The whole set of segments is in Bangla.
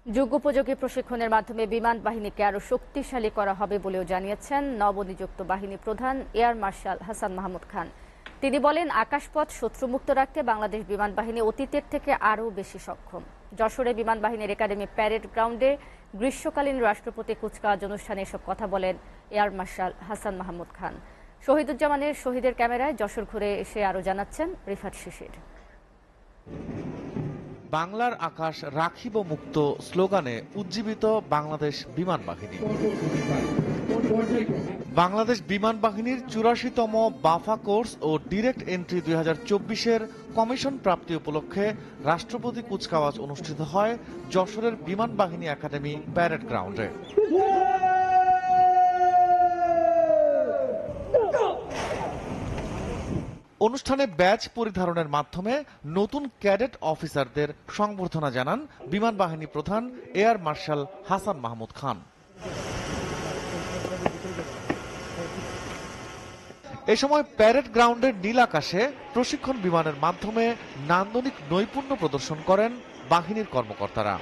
যুগোপযোগী প্রশিক্ষণের মাধ্যমে বিমান বাহিনীকে আরও শক্তিশালী করা হবে বলেও জানিয়েছেন নবনিযুক্ত বাহিনী প্রধান এয়ার মার্শাল হাসান মাহমুদ খান। তিনি বলেন, আকাশপথ শত্রুমুক্ত রাখতে বাংলাদেশ বিমান বাহিনী অতীতের থেকে আরও বেশি সক্ষম। যশোরে বিমান বাহিনীর একাডেমি প্যারেড গ্রাউন্ডে গ্রীষ্মকালীন রাষ্ট্রপতি কুচকাওয়াজ অনুষ্ঠানে এসব কথা বলেন এয়ার মার্শাল হাসান মাহমুদ খান। শহীদুজ্জামানের শহীদের ক্যামেরায় যশোর ঘুরে এসে আরও জানাচ্ছেন রিফাত শিশির। বাংলার আকাশ রাখিব মুক্ত স্লোগানে উজ্জীবিত বাংলাদেশ বিমান বাহিনী। বাংলাদেশ বিমান বাহিনীর ৮৪তম বাফা কোর্স ও ডিরেক্ট এন্ট্রি ২০২৪-এর কমিশন প্রাপ্তি উপলক্ষে রাষ্ট্রপতি কুচকাওয়াজ অনুষ্ঠিত হয় যশোরের বিমান বাহিনী একাডেমি প্যারেড গ্রাউন্ডে। অনুষ্ঠানে ব্যাজ পরিধারণের মাধ্যমে নতুন ক্যাডেট অফিসারদের সংবর্ধনা জানান বিমান বাহিনী প্রধান এয়ার মার্শাল হাসান মাহমুদ খান। এ সময় প্যারেড গ্রাউন্ডের নীল আকাশে প্রশিক্ষণ বিমানের মাধ্যমে নান্দনিক নৈপুণ্য প্রদর্শন করেন বাহিনীর কর্মকর্তারা।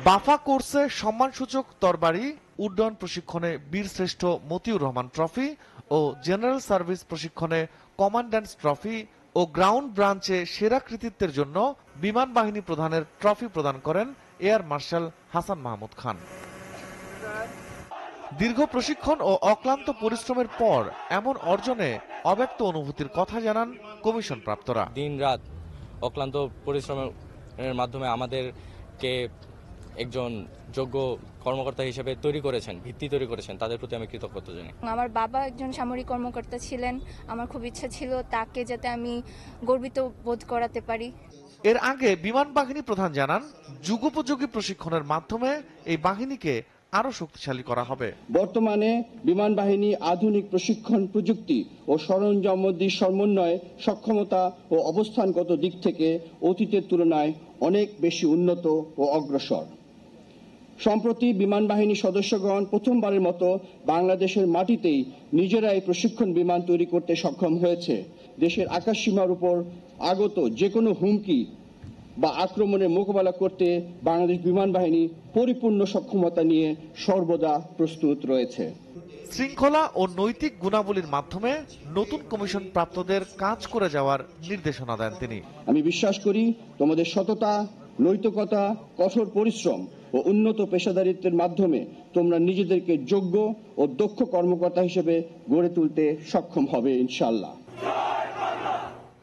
বাফা কোর্সে সম্মানসূচক তরবারি উড্ডয়ন প্রশিক্ষণে বীরশ্রেষ্ঠ মতিউর রহমান ট্রফি ও জেনারেল সার্ভিস প্রশিক্ষণে কমান্ড্যান্টস ট্রফি ও গ্রাউন্ড ব্রাঞ্চে সেরা কৃতিত্বের জন্য বিমান বাহিনী প্রধানের ট্রফি প্রদান করেন এয়ার মার্শাল হাসান মাহমুদ খান। দীর্ঘ প্রশিক্ষণ ও অক্লান্ত পরিশ্রমের পর এমন অর্জনে অব্যক্ত অনুভূতির কথা জানান কমিশন প্রাপ্তরা। দিন রাত অক্লান্ত পরিশ্রমের মাধ্যমে আমাদেরকে একজন যোগ্য কর্মকর্তা হিসেবে ভিত্তি তৈরি করেছেন, তাদের প্রতি আমি কৃতজ্ঞতা জানাই। আমার বাবা একজন সামরিক কর্মকর্তা ছিলেন, আমার খুব ইচ্ছা ছিল তাকে যাতে আমি গর্বিত বোধ করাতে পারি। এর আগে বিমান বাহিনী প্রধান জানান, যুগোপযোগী প্রশিক্ষণের মাধ্যমে এই বাহিনীকে আরো শক্তিশালী করা হবে। বর্তমানে বিমান বাহিনী আধুনিক প্রশিক্ষণ প্রযুক্তি ও সরঞ্জামাদির সমন্বয় সক্ষমতা ও অবস্থানগত দিক থেকে অতীতের তুলনায় অনেক বেশি উন্নত ও অগ্রসর। সম্প্রতি বিমান বাহিনীর সদস্যগণ প্রথমবারের মতো বাংলাদেশের মাটিতেই নিজেরাই প্রশিক্ষণ বিমান তৈরি করতে সক্ষম হয়েছে। দেশের আকাশসীমার উপর আগত যে কোনো হুমকি বা আক্রমণের মোকাবেলা করতে বাংলাদেশ বিমান বাহিনী পরিপূর্ণ সক্ষমতা নিয়ে সর্বদা প্রস্তুত রয়েছে। শৃঙ্খলা ও নৈতিক গুণাবলীর মাধ্যমে নতুন কমিশন প্রাপ্তদের কাজ করে যাওয়ার নির্দেশনা দেন তিনি। আমি বিশ্বাস করি তোমাদের সততা, নৈতিকতা, কঠোর পরিশ্রম ও উন্নত পেশাদারিত্বের মাধ্যমে তোমরা নিজেদেরকে যোগ্য ও দক্ষ কর্মকর্তা হিসেবে গড়ে তুলতে সক্ষম হবে ইনশাআল্লাহ।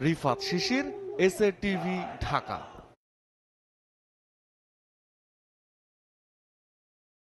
রিফাত শিশির, SA টিভি, ঢাকা।